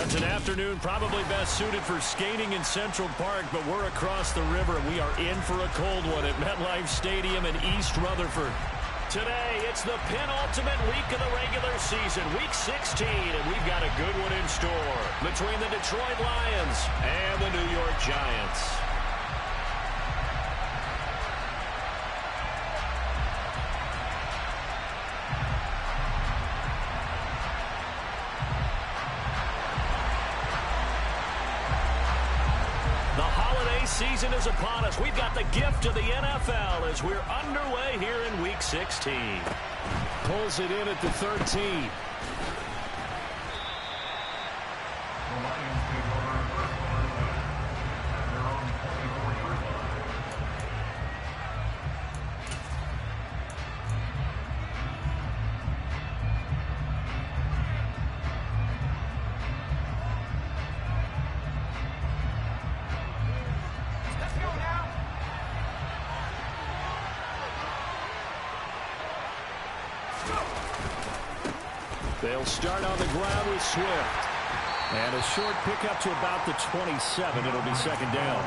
It's an afternoon probably best suited for skating in Central Park, but we're across the river, and we are in for a cold one at MetLife Stadium in East Rutherford. Today, it's the penultimate week of the regular season, Week 16, and we've got a good one in store between the Detroit Lions and the New York Giants. Season is upon us. We've got the gift of the NFL as we're underway here in Week 16. Pulls it in at the 13. They'll start on the ground with Swift. And a short pickup to about the 27. It'll be second down.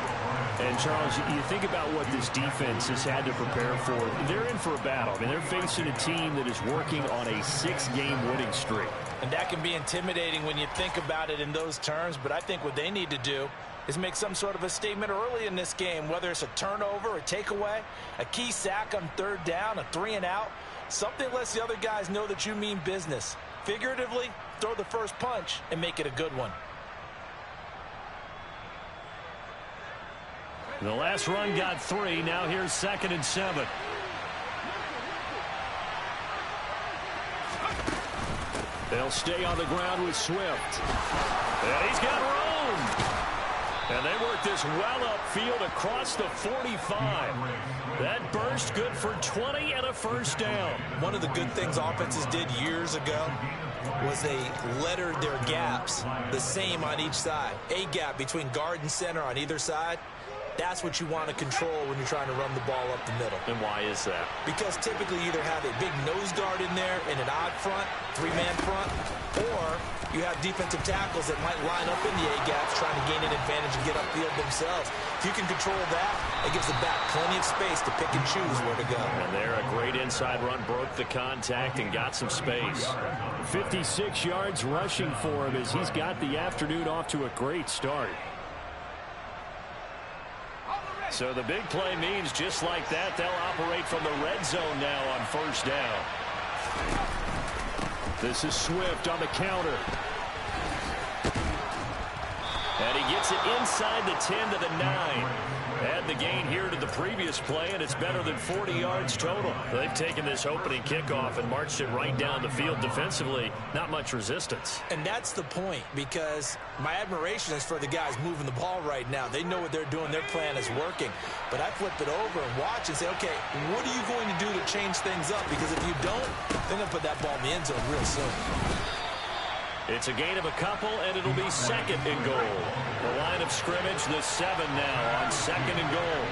And, Charles, you think about what this defense has had to prepare for. They're in for a battle. I mean, they're facing a team that is working on a 6-game winning streak. And that can be intimidating when you think about it in those terms. But I think what they need to do is make some sort of a statement early in this game, whether it's a turnover, a takeaway, a key sack on third down, a 3-and-out. Something lets the other guys know that you mean business. Figuratively, throw the first punch and make it a good one. The last run got 3. Now here's 2nd and 7. They'll stay on the ground with Swift. And he's got room. And they work this well upfield across the 45. That burst good for 20 and a first down. One of the good things offenses did years ago was they lettered their gaps the same on each side. A gap between guard and center on either side. That's what you want to control when you're trying to run the ball up the middle. And why is that? Because typically you either have a big nose guard in there in an odd front, 3-man front, or you have defensive tackles that might line up in the A-gaps trying to gain an advantage and get upfield themselves. If you can control that, it gives the back plenty of space to pick and choose where to go. And there, a great inside run, broke the contact and got some space. 56 yards rushing for him as he's got the afternoon off to a great start. So the big play means just like that, they'll operate from the red zone now on first down. This is Swift on the counter. And he gets it inside the 10 to the 9. Add the gain here to the previous play, and it's better than 40 yards total. They've taken this opening kickoff and marched it right down the field defensively. Not much resistance. And that's the point, because my admiration is for the guys moving the ball right now. They know what they're doing. Their plan is working. But I flip it over and watch and say, okay, what are you going to do to change things up? Because if you don't, they're going to put that ball in the end zone real soon. It's a gain of a couple, and it'll be 2nd and goal. The line of scrimmage, the 7 now on 2nd and goal.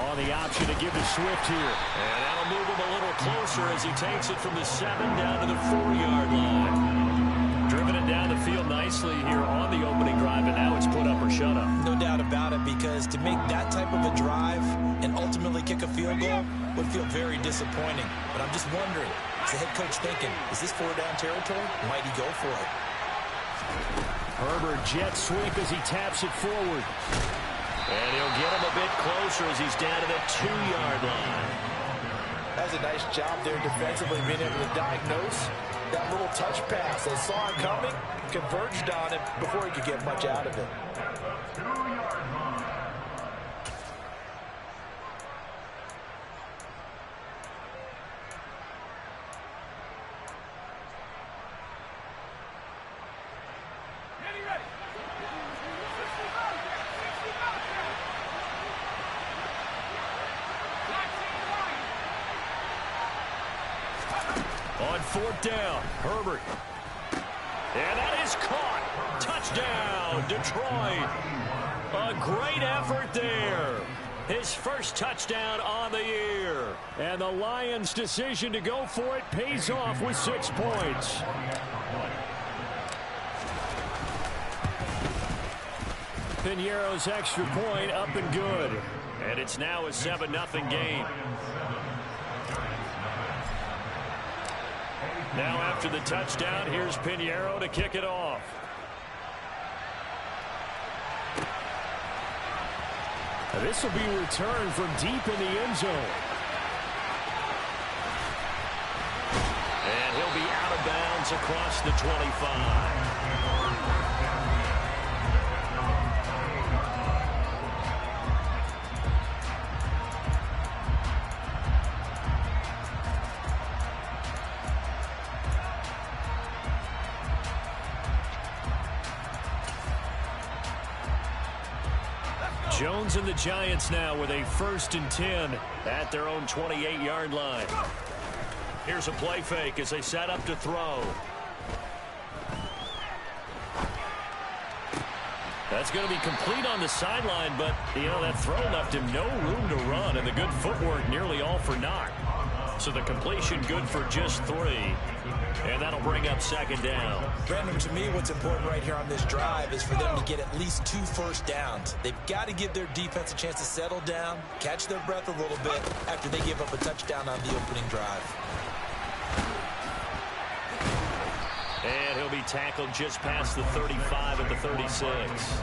On the option to give to Swift here. And that'll move him a little closer as he takes it from the 7 down to the 4-yard line. Driven it down the field nicely here on the opening drive, and now it's put up or shut up. No doubt about it, because to make that type of a drive and ultimately kick a field goal would feel very disappointing. But I'm just wondering, is the head coach thinking, is this 4-down territory? Might he go for it? Herbert jet sweep as he taps it forward. And he'll get him a bit closer as he's down to the 2-yard line. That's a nice job there defensively, being able to diagnose that little touch pass. They saw it coming, converged on it before he could get much out of it. On 4th down, Herbert. And that is caught. Touchdown, Detroit. A great effort there. His first touchdown on the year. And the Lions' decision to go for it pays off with 6 points. Piñeiro's extra point up and good. And it's now a 7-0 game. Now after the touchdown, here's Piñeiro to kick it off. This will be returned from deep in the end zone. And he'll be out of bounds across the 25. Jones and the Giants now with a 1st and 10 at their own 28-yard line. Here's a play fake as they set up to throw. That's going to be complete on the sideline, but, that throw left him no room to run, and the good footwork nearly all for naught. So the completion good for just 3. And that'll bring up 2nd down. Brandon, to me, what's important right here on this drive is for them to get at least 2 first downs. They've got to give their defense a chance to settle down, catch their breath a little bit after they give up a touchdown on the opening drive. And he'll be tackled just past the 35 at the 36.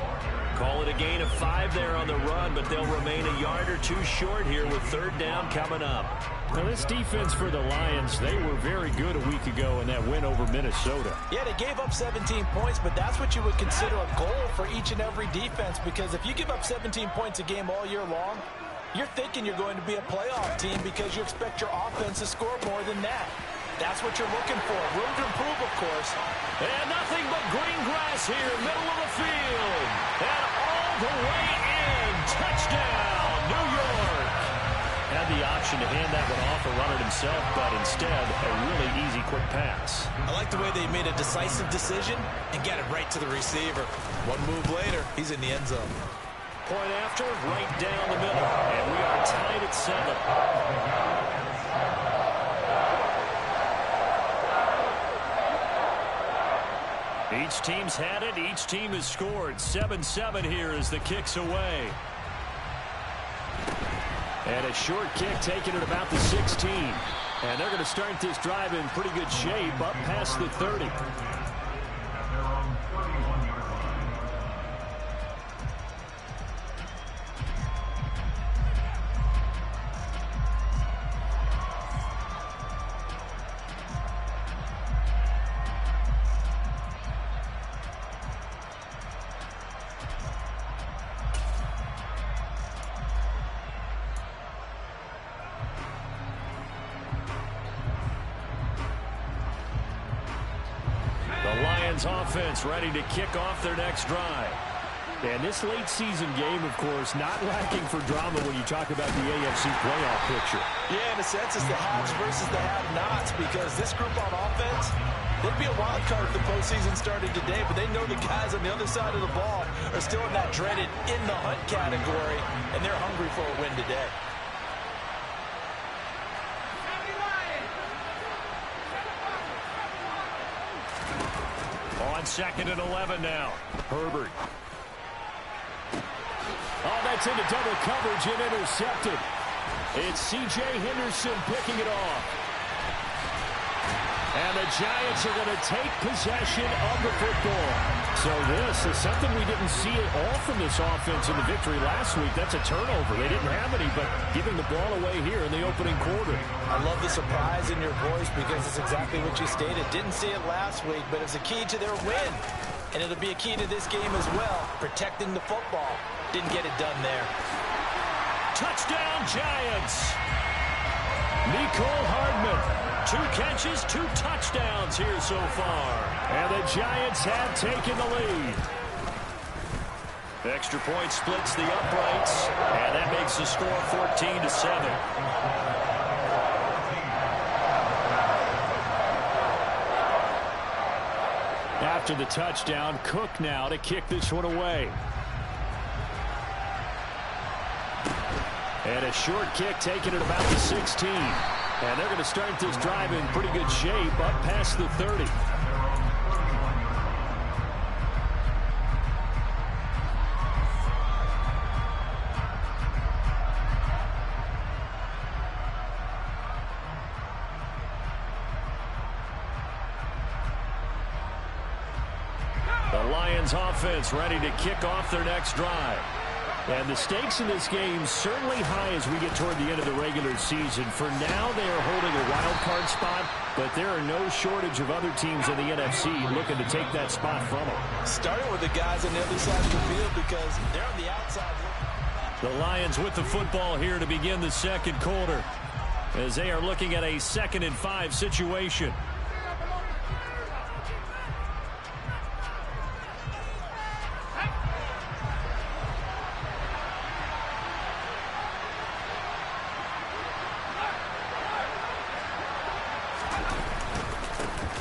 Call it a gain of 5 there on the run, but they'll remain a yard or 2 short here with 3rd down coming up. Now this defense for the Lions, they were very good a week ago in that win over Minnesota. Yeah, they gave up 17 points, but that's what you would consider a goal for each and every defense, because if you give up 17 points a game all year long, you're thinking you're going to be a playoff team because you expect your offense to score more than that. That's what you're looking for. Room to improve, of course. And nothing but green grass here, middle of the field. And all the way in. Touchdown, New York. Had the option to hand that one off or run it himself, but instead, a really easy, quick pass. I like the way they made a decisive decision and got it right to the receiver. One move later, he's in the end zone. Point after, right down the middle. And we are tied at 7. Each team's had it. Each team has scored. 7-7 here as the kick's away. And a short kick taken at about the 16. And they're going to start this drive in pretty good shape up past the 30. Offense ready to kick off their next drive. And this late season game, of course, not lacking for drama when you talk about the AFC playoff picture. Yeah, in a sense, it's the haves versus the have-nots, because this group on offense, they'd be a wild card if the postseason started today, but they know the guys on the other side of the ball are still in that dreaded in the hunt category, and they're hungry for a win today. On 2nd and 11 now. Herbert. Oh, that's into double coverage and intercepted. It's C.J. Henderson picking it off. And the Giants are going to take possession of the football. So this is something we didn't see at all from this offense in the victory last week. That's a turnover. They didn't have any, but giving the ball away here in the opening quarter. I love the surprise in your voice because it's exactly what you stated. Didn't see it last week, but it's a key to their win. And it'll be a key to this game as well, protecting the football. Didn't get it done there. Touchdown, Giants. Mecole Hardman. 2 catches, 2 touchdowns here so far. And the Giants have taken the lead. Extra point splits the uprights, and that makes the score 14-7. After the touchdown, Cook now to kick this one away. And a short kick taken at about the 16. And they're going to start this drive in pretty good shape up past the 30. The Lions offense ready to kick off their next drive. And the stakes in this game certainly high as we get toward the end of the regular season. For now, they are holding a wild card spot, but there are no shortage of other teams in the NFC looking to take that spot from them. Starting with the guys on the other side of the field because they're on the outside. The Lions with the football here to begin the second quarter as they are looking at a 2nd and 5 situation.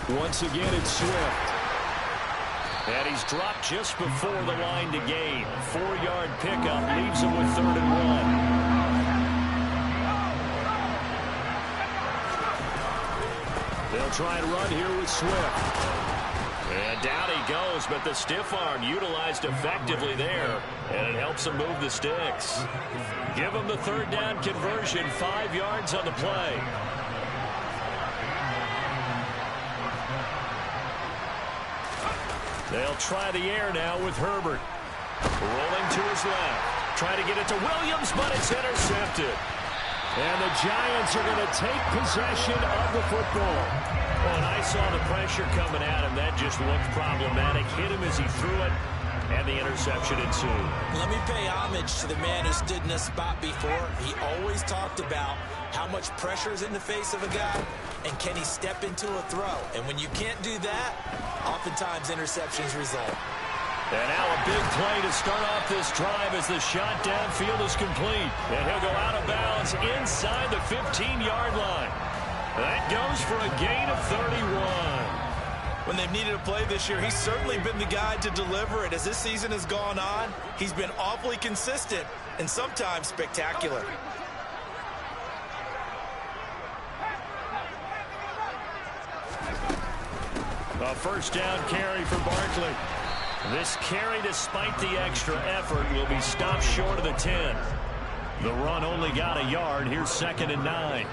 Once again, it's Swift. And he's dropped just before the line to gain. 4-yard pickup leaves him with 3rd and 1. They'll try and run here with Swift. And down he goes, but the stiff arm utilized effectively there. And it helps him move the sticks. Give him the 3rd down conversion, 5 yards on the play. They'll try the air now with Herbert. Rolling to his left. Trying to get it to Williams, but it's intercepted. And the Giants are going to take possession of the football. When I saw the pressure coming at him, that just looked problematic. Hit him as he threw it, and the interception ensued. Let me pay homage to the man who stood in this spot before. He always talked about how much pressure is in the face of a guy, and can he step into a throw. And when you can't do that, oftentimes interceptions result. And now a big play to start off this drive as the shot downfield is complete. And he'll go out of bounds inside the 15-yard line. That goes for a gain of 31. When they've needed a play this year, he's certainly been the guy to deliver it. As this season has gone on, he's been awfully consistent and sometimes spectacular. A 1st down carry for Barkley. This carry, despite the extra effort, will be stopped short of the 10. The run only got a yard. Here's 2nd and 9.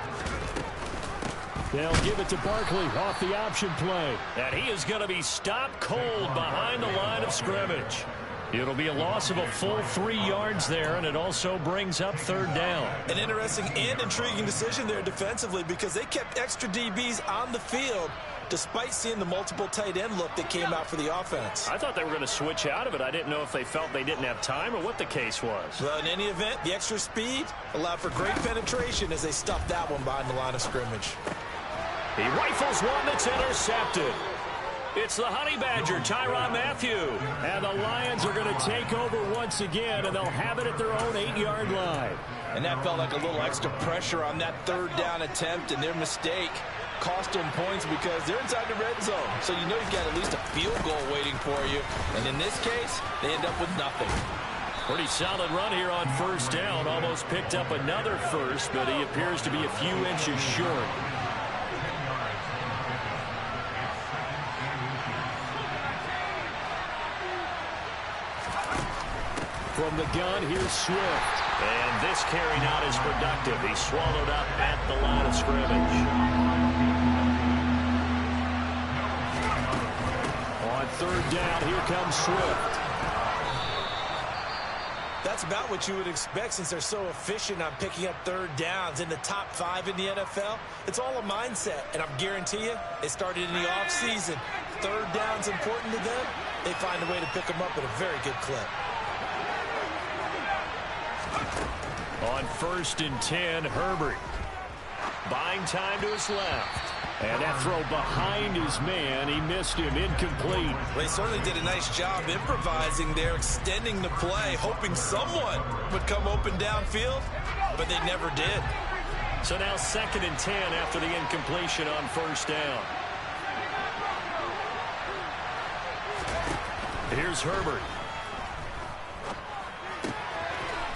They'll give it to Barkley off the option play. And he is going to be stopped cold behind the line of scrimmage. It'll be a loss of a full 3 yards there, and it also brings up 3rd down. An interesting and intriguing decision there defensively because they kept extra DBs on the field despite seeing the multiple tight end look that came out for the offense. I thought they were going to switch out of it. I didn't know if they felt they didn't have time or what the case was. Well, in any event, the extra speed allowed for great penetration as they stuffed that one behind the line of scrimmage. He rifles one that's intercepted. It's the Honey Badger, Tyrann Mathieu. And the Lions are going to take over once again, and they'll have it at their own 8-yard line. And that felt like a little extra pressure on that 3rd down attempt, and their mistake cost them points because they're inside the red zone. So you know you've got at least a field goal waiting for you. And in this case, they end up with nothing. Pretty solid run here on 1st down. Almost picked up another first, but he appears to be a few inches short. From the gun, here's Swift. And this carry not as productive. He's swallowed up at the line of scrimmage. On 3rd down, here comes Swift. That's about what you would expect since they're so efficient on picking up 3rd downs in the top 5 in the NFL. It's all a mindset, and I guarantee you, it started in the offseason. 3rd down's important to them. They find a way to pick them up at a very good clip. On 1st and 10, Herbert. Buying time to his left. And that throw behind his man, he missed him, incomplete. They certainly did a nice job improvising there, extending the play, hoping someone would come open downfield, but they never did. So now 2nd and 10 after the incompletion on 1st down. Here's Herbert.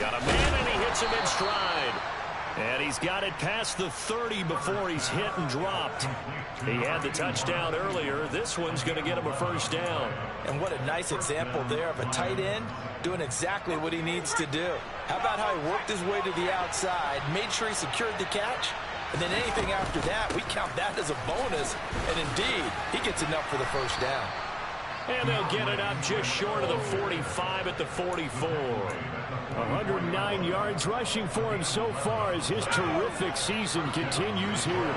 Got a man and he gets him in stride. And he's got it past the 30 before he's hit and dropped. He had the touchdown earlier. This one's going to get him a first down. And what a nice example there of a tight end doing exactly what he needs to do. How about how he worked his way to the outside, made sure he secured the catch, and then anything after that, we count that as a bonus. And indeed, he gets enough for the first down. And they'll get it up just short of the 45 at the 44. 109 yards rushing for him so far as his terrific season continues here.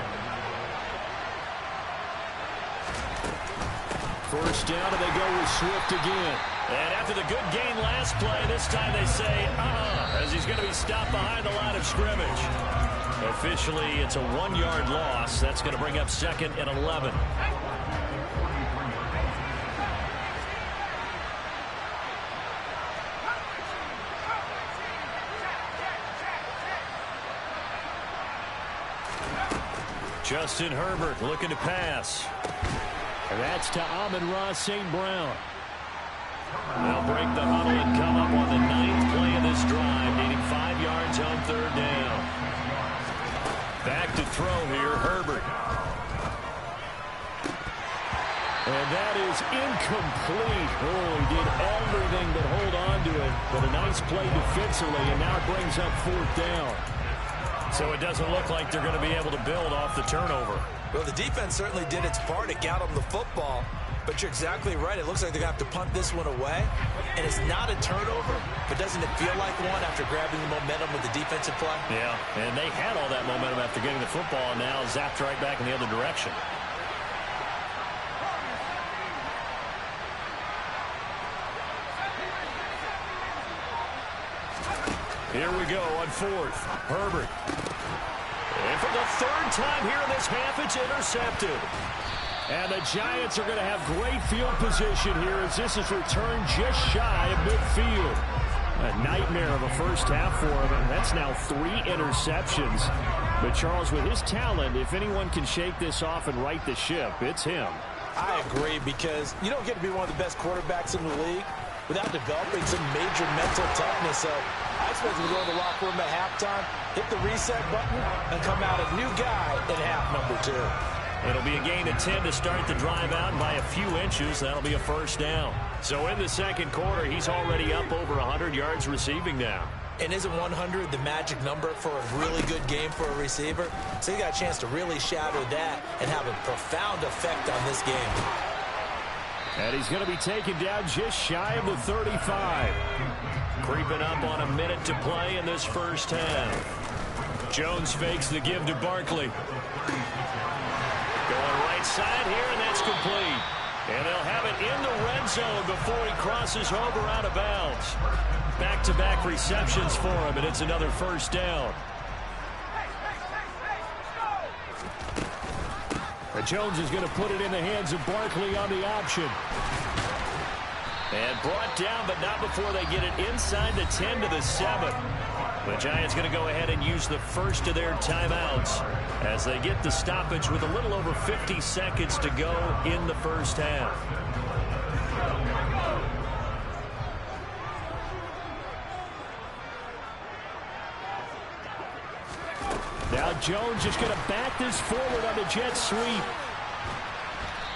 First down, and they go with Swift again. And after the good gain last play, this time they say, as he's going to be stopped behind the line of scrimmage. Officially, it's a 1-yard loss. That's going to bring up 2nd and 11. Justin Herbert looking to pass. And that's to Amon-Ra St. Brown. They'll break the huddle and come up on the 9th play of this drive, needing 5 yards on 3rd down. Back to throw here, Herbert. And that is incomplete. Oh, he did everything but hold on to it. But a nice play defensively, and now it brings up 4th down. So it doesn't look like they're going to be able to build off the turnover. Well, the defense certainly did its part to get them the football. But you're exactly right. It looks like they're going to have to punt this one away. And it's not a turnover, but doesn't it feel like one after grabbing the momentum with the defensive play? Yeah, and they had all that momentum after getting the football, and now zapped right back in the other direction. Here we go on 4th. Herbert. And for the 3rd time here in this half, it's intercepted. And the Giants are going to have great field position here as this is returned just shy of midfield. A nightmare of a first half for him, and that's now 3 interceptions. But Charles, with his talent, if anyone can shake this off and right the ship, it's him. I agree, because you don't get to be one of the best quarterbacks in the league without developing some major mental toughness. So I expect him to go in the locker room at halftime, hit the reset button, and come out a new guy in half number 2. It'll be a gain of 10 to start the drive out, and by a few inches, that'll be a first down. So in the 2nd quarter, he's already up over 100 yards receiving now. And isn't 100 the magic number for a really good game for a receiver? So he got a chance to really shatter that and have a profound effect on this game. And he's going to be taken down just shy of the 35. Creeping up on a minute to play in this first half. Jones fakes the give to Barkley. Going right side here, and that's complete. And they'll have it in the red zone before he crosses over out of bounds. Back-to-back receptions for him, and it's another first down. Jones is going to put it in the hands of Barkley on the option. And brought down, but not before they get it inside the 10 to the 7. The Giants going to go ahead and use the first of their timeouts as they get the stoppage with a little over 50 seconds to go in the first half. Now Jones is going to back this forward on the jet sweep.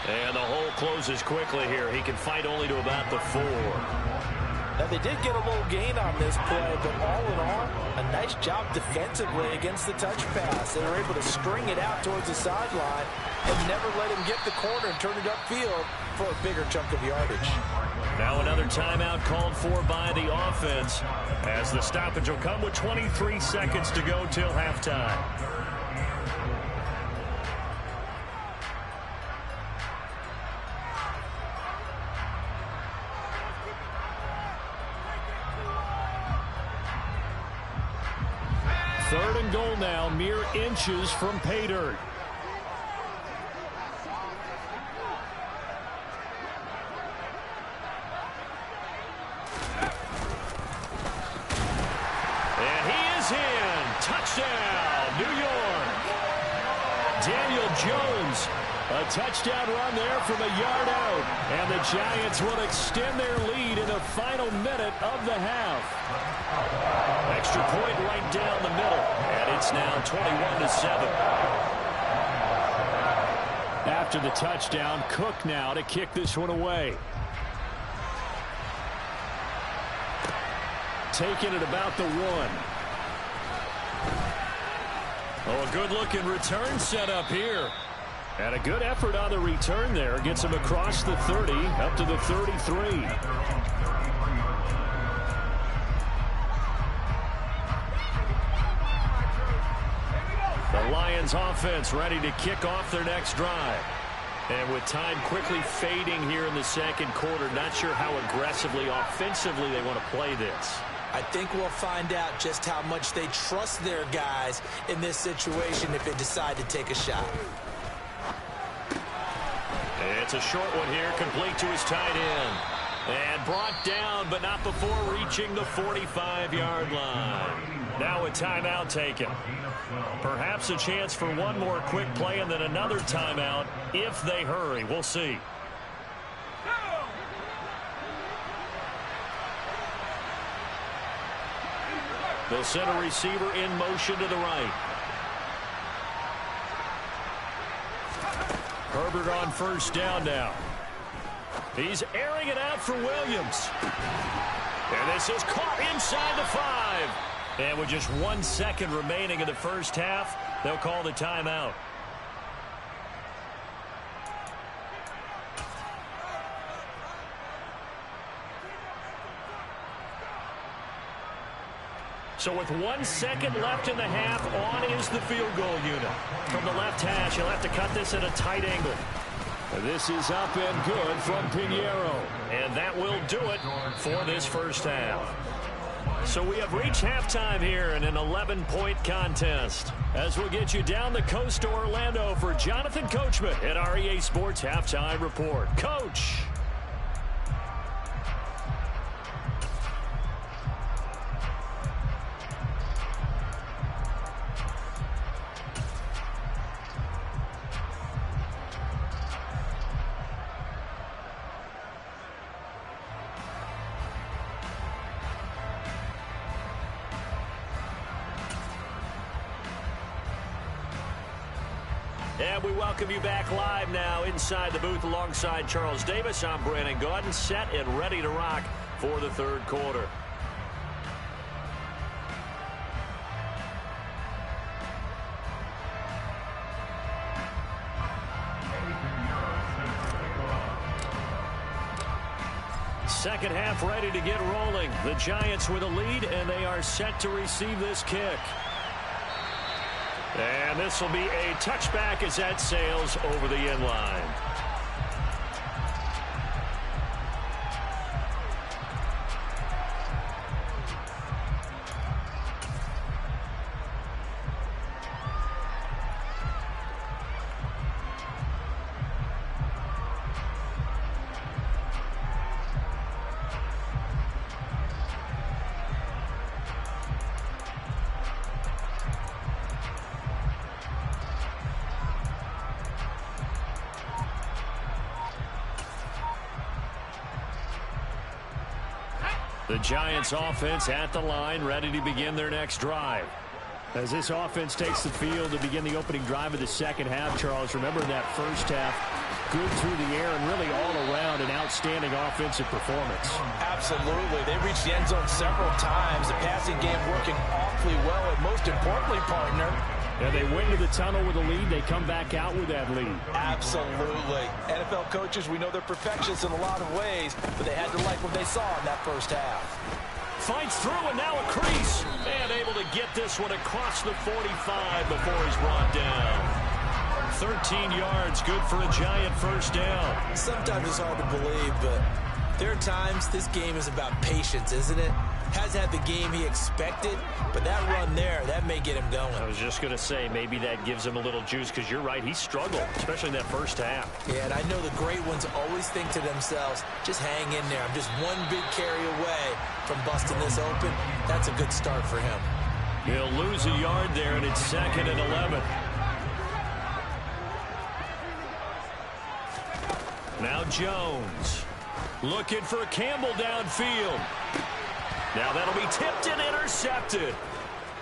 And the hole closes quickly here. He can fight only to about the 4. Now, they did get a little gain on this play, but all in all, a nice job defensively against the touch pass. They were able to string it out towards the sideline and never let him get the corner and turn it upfield for a bigger chunk of yardage. Now another timeout called for by the offense as the stoppage will come with 23 seconds to go till halftime. Third and goal now, mere inches from pay dirt. And he is in. Touchdown, New York. Daniel Jones A touchdown run there from a yard out. And the Giants will extend their lead in the final minute of the half. Extra point right down the middle. And it's now 21-7. After the touchdown, Cook now to kick this one away. Taking it about the 1. Oh, a good-looking return set up here. And a good effort on the return there. Gets him across the 30, up to the 33. The Lions offense ready to kick off their next drive. And with time quickly fading here in the second quarter, not sure how aggressively, offensively they want to play this. I think we'll find out just how much they trust their guys in this situation if they decide to take a shot. It's a short one here, complete to his tight end. And brought down, but not before reaching the 45-yard line. Now a timeout taken. Perhaps a chance for one more quick play and then another timeout if they hurry. We'll see. They'll send a receiver in motion to the right. Herbert on first down now. He's airing it out for Williams. And this is caught inside the 5. And with just 1 second remaining in the first half, they'll call the timeout. So with 1 second left in the half, on is the field goal unit. From the left hash, he'll have to cut this at a tight angle. This is up and good from Pinheiro. And that will do it for this first half. So we have reached halftime here in an 11-point contest. As we'll get you down the coast to Orlando for Jonathan Coachman at our EA Sports Halftime Report. Coach. And we welcome you back live now inside the booth alongside Charles Davis. I'm Brandon Gaudin, set and ready to rock for the third quarter. Second half ready to get rolling. The Giants with a lead, and they are set to receive this kick. And this will be a touchback as that sails over the end line. The Giants offense at the line, ready to begin their next drive. As this offense takes the field to begin the opening drive of the second half, Charles, remember in that first half, good through the air and really all around an outstanding offensive performance. Absolutely. They reached the end zone several times. The passing game working awfully well, and most importantly, partner, and they went to the tunnel with a lead. They come back out with that lead. Absolutely. NFL coaches, we know they're perfectionists in a lot of ways, but they had to like what they saw in that first half. Fights through, and now a crease. And able to get this one across the 45 before he's brought down. 13 yards, good for a Giant first down. Sometimes it's hard to believe, but there are times this game is about patience, isn't it? Hasn't had the game he expected, but that run there, that may get him going. I was just going to say, maybe that gives him a little juice, because you're right, he struggled, especially in that first half. Yeah, and I know the great ones always think to themselves, just hang in there. I'm just one big carry away from busting this open. That's a good start for him. He'll lose a yard there, and it's 2nd and 11. Now Jones. Looking for Campbell downfield. Now that'll be tipped and intercepted.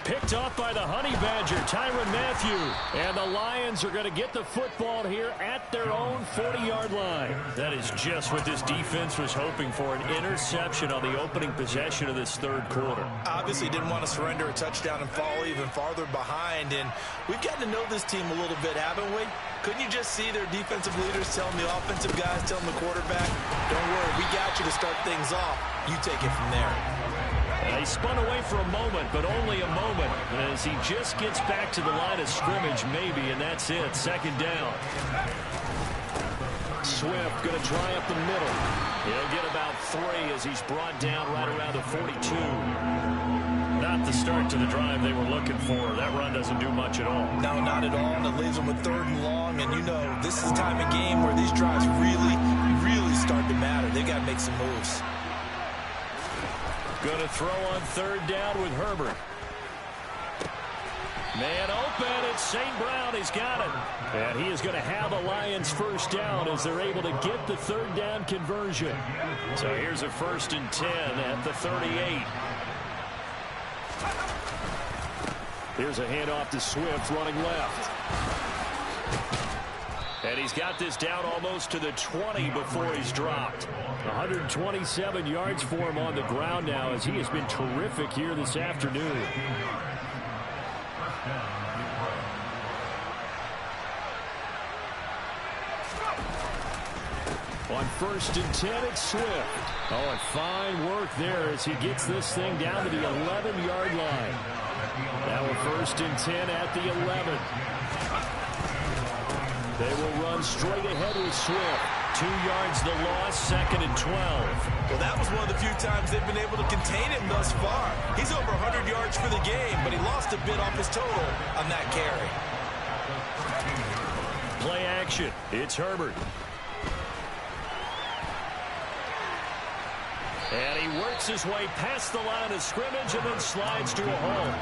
Picked off by the Honey Badger, Tyrann Mathieu. And the Lions are going to get the football here at their own 40-yard line. That is just what this defense was hoping for, an interception on the opening possession of this third quarter. Obviously didn't want to surrender a touchdown and fall even farther behind. And we've gotten to know this team a little bit, haven't we? Couldn't you just see their defensive leaders telling the offensive guys, telling the quarterback, don't worry, we got you to start things off. You take it from there. He spun away for a moment, but only a moment, as he just gets back to the line of scrimmage, maybe, and that's it. Second down. Swift going to try up the middle. He'll get about 3 as he's brought down right around the 42. Not the start to the drive they were looking for. That run doesn't do much at all. No, not at all, and it leaves them with 3rd and long, and you know, this is the time of game where these drives really start to matter. They got to make some moves. Going to throw on 3rd down with Herbert. Man open, it's St. Brown. He's got it. And he is going to have the Lions first down as they're able to get the 3rd down conversion. So here's a 1st and 10 at the 38. Here's a handoff to Swift running left. And he's got this down almost to the 20 before he's dropped. 127 yards for him on the ground now as he has been terrific here this afternoon. On 1st and 10, it's Swift. Oh, and fine work there as he gets this thing down to the 11-yard line. Now a 1st and 10 at the 11. They will run straight ahead with Swift. 2 yards the loss, 2nd and 12. Well, that was one of the few times they've been able to contain him thus far. He's over 100 yards for the game, but he lost a bit off his total on that carry. Play action. It's Herbert. And he works his way past the line of scrimmage and then slides to a hole.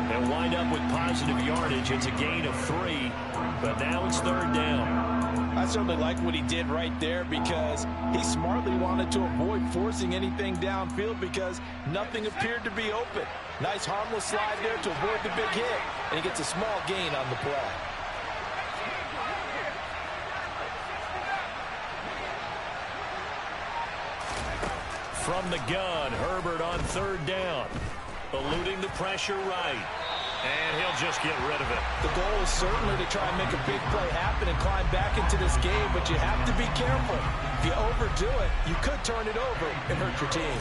They'll wind up with positive yardage. It's a gain of 3, but now it's 3rd down. I certainly like what he did right there because he smartly wanted to avoid forcing anything downfield because nothing appeared to be open. Nice harmless slide there to avoid the big hit, and he gets a small gain on the play. From the gun, Herbert on 3rd down. Eluding the pressure right. And he'll just get rid of it. The goal is certainly to try and make a big play happen and climb back into this game, but you have to be careful. If you overdo it, you could turn it over and hurt your team.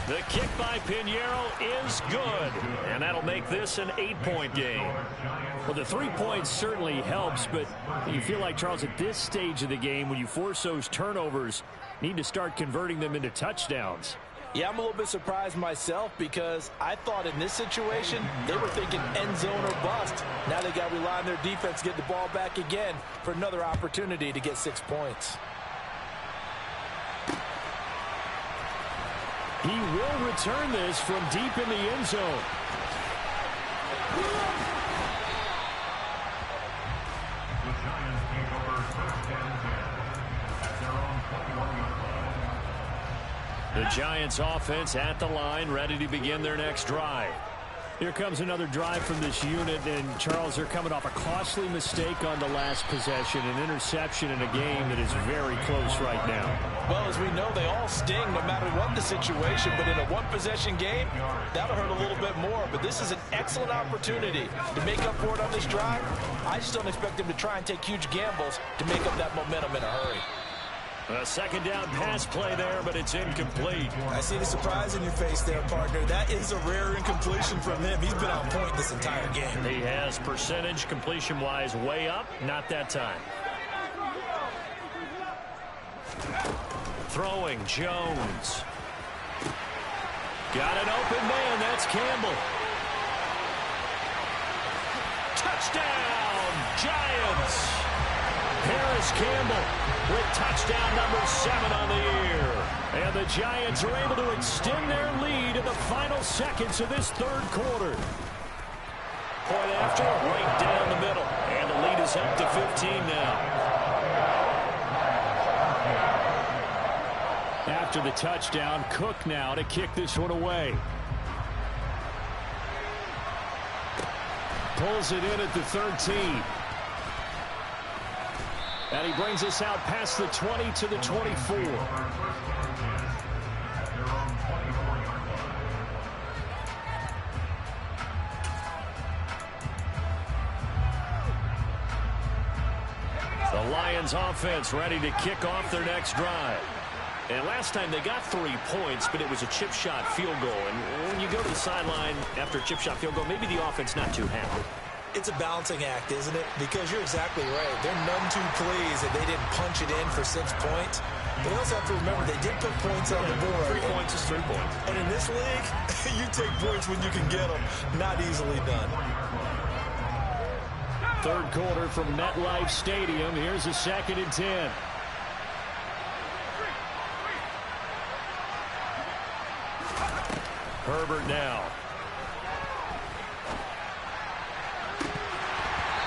The kick by Pinheiro is good, and that'll make this an 8-point game. Well, the 3 points certainly helps, but you feel like, Charles, at this stage of the game, when you force those turnovers, need to start converting them into touchdowns. Yeah, I'm a little bit surprised myself because I thought in this situation they were thinking end zone or bust. Now they got to rely on their defense, get the ball back again for another opportunity to get 6 points. He will return this from deep in the end zone. The Giants offense at the line, ready to begin their next drive. Here comes another drive from this unit, and Charles, they're coming off a costly mistake on the last possession, an interception in a game that is very close right now. Well, as we know, they all sting no matter what the situation, but in a one-possession game, that'll hurt a little bit more. But this is an excellent opportunity to make up for it on this drive. I just don't expect them to try and take huge gambles to make up that momentum in a hurry. A 2nd down pass play there, but it's incomplete. I see the surprise in your face there, partner. That is a rare incompletion from him. He's been on point this entire game. He has percentage completion-wise way up, not that time. Throwing, Jones. Got an open man, that's Campbell. Touchdown, Giants! Paris Campbell with touchdown number 7 on the year. And the Giants are able to extend their lead in the final seconds of this third quarter. Point after, right down the middle. And the lead is up to 15 now. After the touchdown, Cook now to kick this one away. Pulls it in at the 13. And he brings us out past the 20 to the 24. The Lions offense ready to kick off their next drive. And last time they got 3 points, but it was a chip shot field goal. And when you go to the sideline after a chip shot field goal, maybe the offense not too happy. It's a balancing act, isn't it? Because you're exactly right. They're none too pleased that they didn't punch it in for 6 points. But you also have to remember they did put points on the board. 3 points is 3 points. And in this league, you take points when you can get them. Not easily done. Third quarter from MetLife Stadium. Here's a 2nd and 10. Herbert now.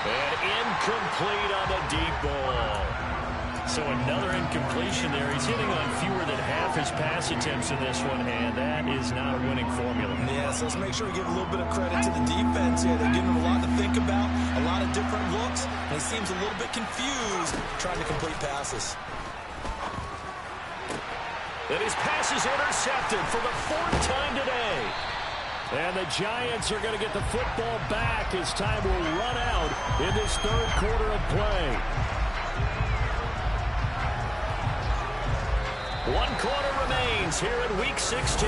And incomplete on the deep ball. So another incompletion there. He's hitting on fewer than half his pass attempts in this one, and that is not a winning formula. Yeah, so let's make sure we give a little bit of credit to the defense here. They're giving him a lot to think about, a lot of different looks, and he seems a little bit confused trying to complete passes. And his pass is intercepted for the 4th time today. And the Giants are going to get the football back as time will run out in this third quarter of play. 1 quarter remains here in Week 16.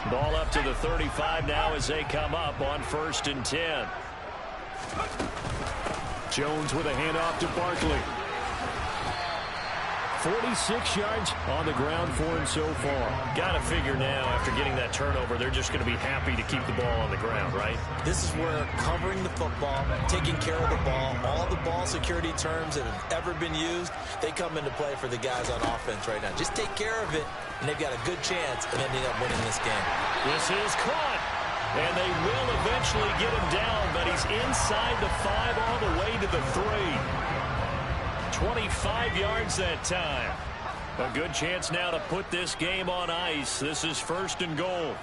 Ball up to the 35 now as they come up on 1st and 10. Jones with a handoff to Barkley. 46 yards on the ground for him so far. Got to figure now, after getting that turnover, they're just going to be happy to keep the ball on the ground, right? This is where covering the football, taking care of the ball, all the ball security terms that have ever been used, they come into play for the guys on offense right now. Just take care of it, and they've got a good chance of ending up winning this game. This is caught, and they will eventually get him down, but he's inside the 5 all the way to the 3. 25 yards that time. A good chance now to put this game on ice. This is 1st and goal.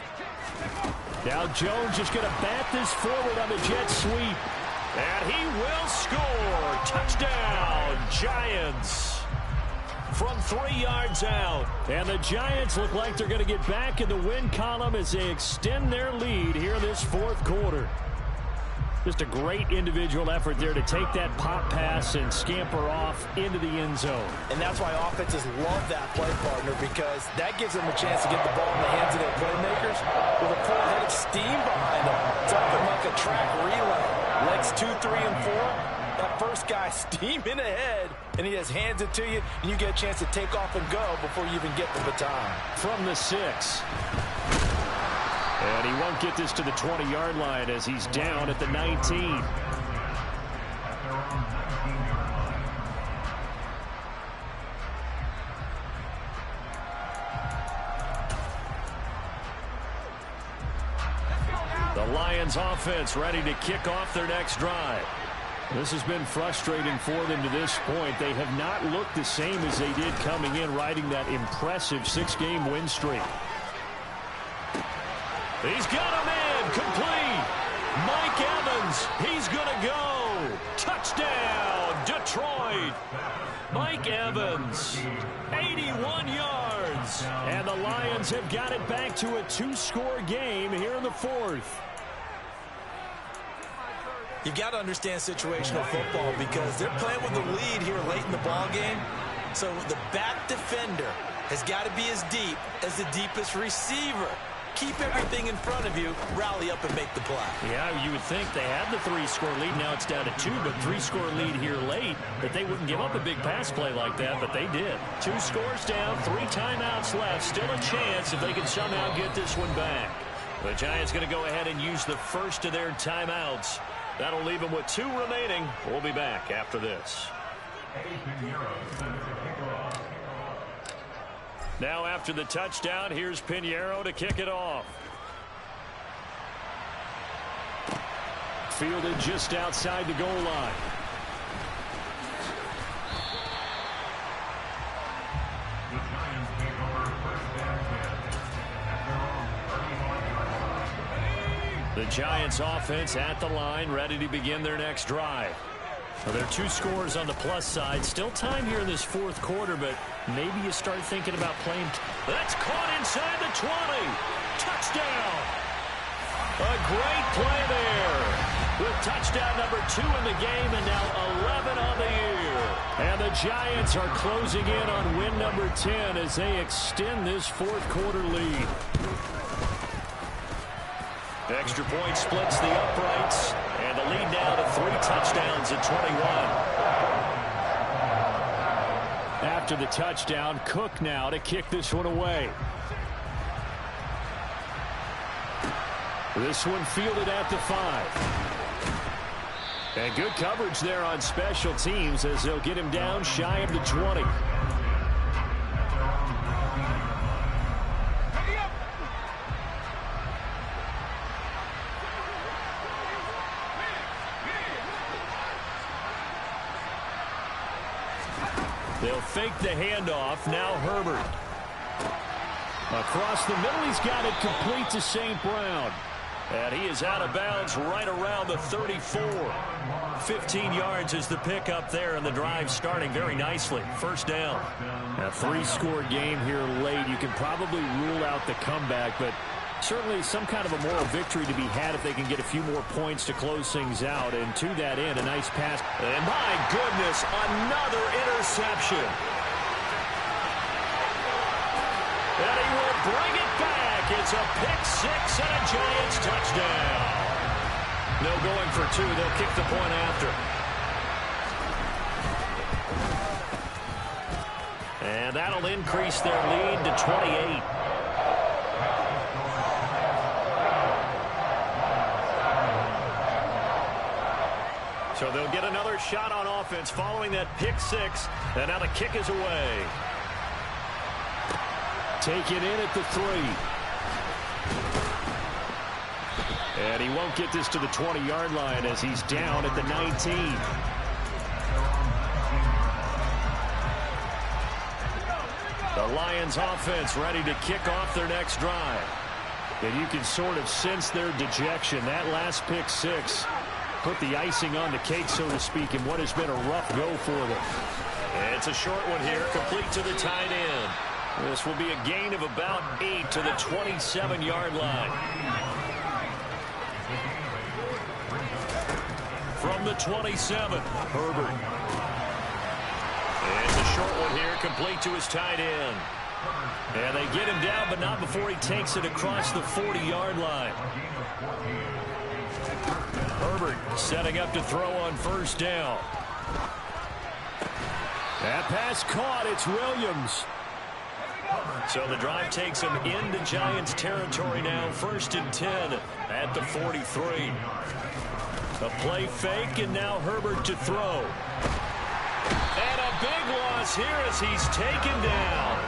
Now Jones just going to bat this forward on the jet sweep. And he will score. Touchdown, Giants. From 3 yards out. And the Giants look like they're going to get back in the win column as they extend their lead here in this 4th quarter. Just a great individual effort there to take that pop pass and scamper off into the end zone. And that's why offenses love that play, partner, because that gives them a chance to get the ball in the hands of their playmakers with a full head of steam behind them. It's often like a track relay. Legs 2, 3, and 4. That first guy steaming ahead, and he just hands it to you, and you get a chance to take off and go before you even get the baton. From the 6. And he won't get this to the 20-yard line as he's down at the 19. The Lions offense ready to kick off their next drive. This has been frustrating for them to this point. They have not looked the same as they did coming in, riding that impressive 6-game win streak. He's got a man complete. Mike Evans, he's going to go. Touchdown, Detroit. Mike Evans, 81 yards. And the Lions have got it back to a 2-score game here in the 4th. You've got to understand situational football because they're playing with the lead here late in the ball game. So the back defender has got to be as deep as the deepest receiver. Keep everything in front of you, rally up and make the play. Yeah, you would think they had the 3-score lead. Now it's down to 2, but 3-score lead here late, that they wouldn't give up a big pass play like that, but they did. 2 scores down, 3 timeouts left. Still a chance if they can somehow get this one back. The Giants going to go ahead and use the first of their timeouts. That'll leave them with 2 remaining. We'll be back after this. Now after the touchdown, here's Pinheiro to kick it off. Fielded just outside the goal line. The Giants offense at the line, ready to begin their next drive. Well, there are 2 scores on the plus side. Still time here in this 4th quarter, but maybe you start thinking about playing. That's caught inside the 20. Touchdown. A great play there. With touchdown number 2 in the game and now 11 on the year. And the Giants are closing in on win number 10 as they extend this 4th quarter lead. Extra point splits the uprights, and the lead now to 3 touchdowns at 21. After the touchdown, Cook now to kick this one away. This one fielded at the 5. And good coverage there on special teams as they'll get him down shy of the 20. They'll fake the handoff. Now Herbert. Across the middle, he's got it complete to St. Brown. And he is out of bounds right around the 34. 15 yards is the pickup there, and the drive starting very nicely. First down. A 3-score game here late. You can probably rule out the comeback, but certainly some kind of a moral victory to be had if they can get a few more points to close things out. And to that end, a nice pass. And my goodness, another interception. And he will bring it back. It's a pick 6 and a Giants touchdown. No going for 2. They'll kick the point after. And that'll increase their lead to 28. So they'll get another shot on offense following that pick 6. And now the kick is away. Take it in at the 3. And he won't get this to the 20-yard line as he's down at the 19. The Lions offense ready to kick off their next drive. And you can sort of sense their dejection. That last pick 6 put the icing on the cake, so to speak, in what has been a rough go for them. And it's a short one here, complete to the tight end. This will be a gain of about 8 to the 27-yard line. From the 27, Herbert. And it's a short one here, complete to his tight end. And they get him down, but not before he takes it across the 40-yard line. Herbert setting up to throw on first down. That pass caught. It's Williams. So the drive takes him into Giants territory now. 1st and 10 at the 43. A play fake, and now Herbert to throw. And a big loss here as he's taken down.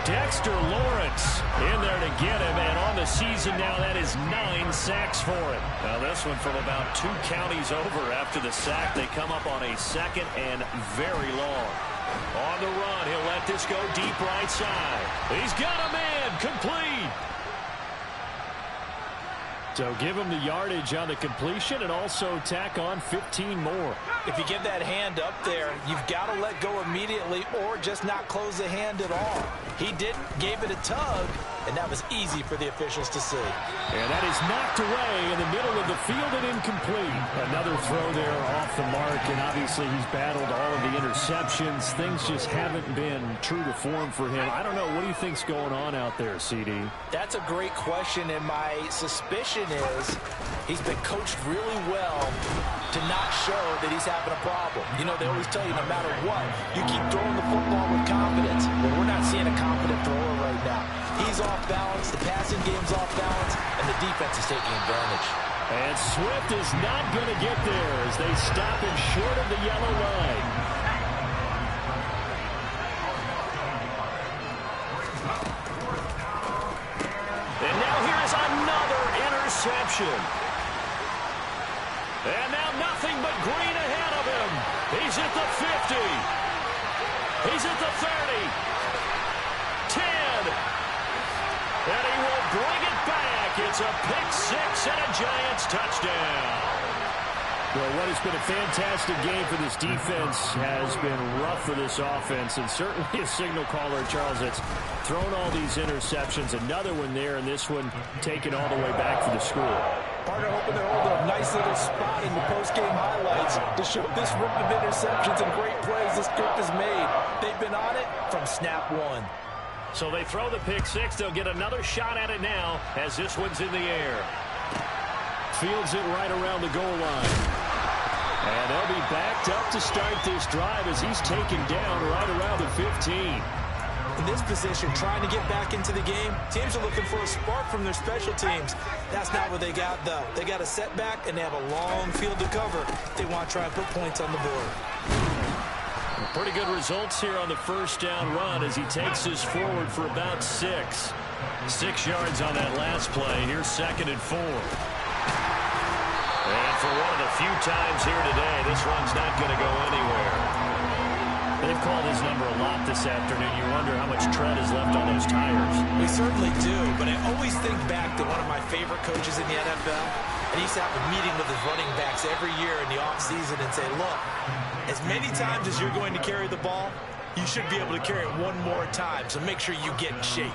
Dexter Lawrence in there to get him, and on the season now, that is 9 sacks for him. Now this one from about 2 counties over after the sack. They come up on a 2nd and very long. On the run, he'll let this go deep right side. He's got a man, complete. So give him the yardage on the completion and also tack on 15 more. If you get that hand up there, you've got to let go immediately or just not close the hand at all. He didn't, gave it a tug, and that was easy for the officials to see. And that is knocked away in the middle of the field and incomplete. Another throw there off the mark, and obviously he's battled all of the interceptions. Things just haven't been true to form for him. I don't know. What do you think's going on out there, CD? That's a great question, and my suspicion is he's been coached really well to not show that he's having a problem. You know, they always tell you no matter what, you keep throwing the football with confidence. Well, we're not seeing a confident thrower right now. He's off balance, the passing game's off balance, and the defense is taking advantage. And Swift is not going to get there as they stop him short of the yellow line. And now here is another interception. And now nothing but green ahead of him. He's at the 50. He's at the 30. 10. And he will bring it back. It's a pick six and a Giants touchdown. Well, what has been a fantastic game for this defense has been rough for this offense, and certainly a signal caller, Charles, that's thrown all these interceptions. Another one there, and this one taken all the way back for the score. Partner hoping they're holding a nice little spot in the post-game highlights to show this run of interceptions and great plays this group has made. They've been on it from snap one. So they throw the pick six. They'll get another shot at it now as this one's in the air. Fields it right around the goal line. And they'll be backed up to start this drive as he's taken down right around the 15. In this position, trying to get back into the game, teams are looking for a spark from their special teams. That's not what they got, though. They got a setback, and they have a long field to cover. They want to try and put points on the board. Pretty good results here on the first down run as he takes this forward for about 6. 6 yards on that last play. Here's 2nd and 4. And for one of the few times here today, this one's not going to go anywhere. They've called his number a lot this afternoon. You wonder how much tread is left on those tires. We certainly do, but I always think back to one of my favorite coaches in the NFL, and he used to have a meeting with his running backs every year in the offseason and say, look, as many times as you're going to carry the ball, you should be able to carry it one more time, so make sure you get in shape.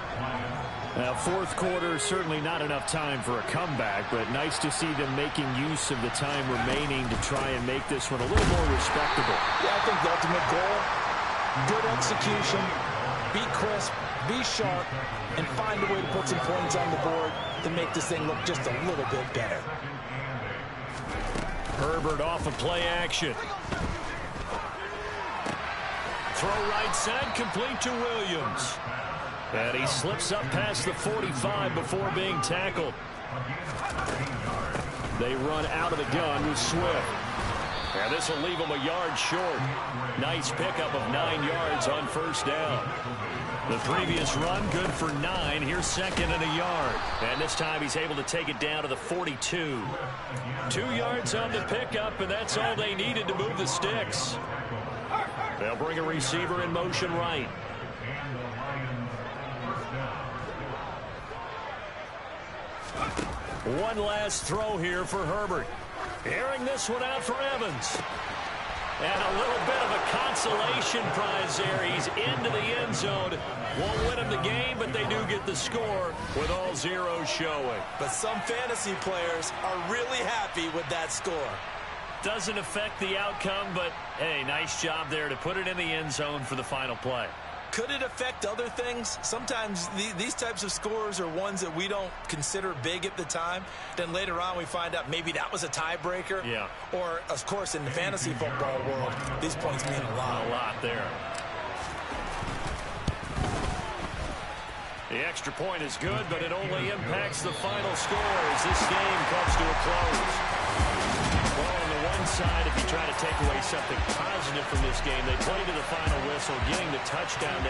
Now, fourth quarter, certainly not enough time for a comeback, but nice to see them making use of the time remaining to try and make this one a little more respectable. Yeah, I think the ultimate goal, good execution, be crisp, be sharp, and find a way to put some points on the board to make this thing look just a little bit better. Herbert off of play action. Throw right side, complete to Williams. And he slips up past the 45 before being tackled. They run out of the gun with Swift. And this will leave him a yard short. Nice pickup of 9 yards on first down. The previous run, good for 9. Here's 2nd and a yard. And this time he's able to take it down to the 42. 2 yards on the pickup, and that's all they needed to move the sticks. They'll bring a receiver in motion right. One last throw here for Herbert. Airing this one out for Evans. And a little bit of a consolation prize there. He's into the end zone. Won't win him the game, but they do get the score with all zeros showing. But some fantasy players are really happy with that score. Doesn't affect the outcome, but, hey, nice job there to put it in the end zone for the final play. Could it affect other things? Sometimes these types of scores are ones that we don't consider big at the time. Then later on we find out maybe that was a tiebreaker. Yeah. Or, of course, in the fantasy football world, these points mean a lot. A lot there. The extra point is good, but it only impacts the final score as this game comes to a close. Well, on the one side, if you try to take away something positive from this game, they played to the final whistle, getting the touchdown there.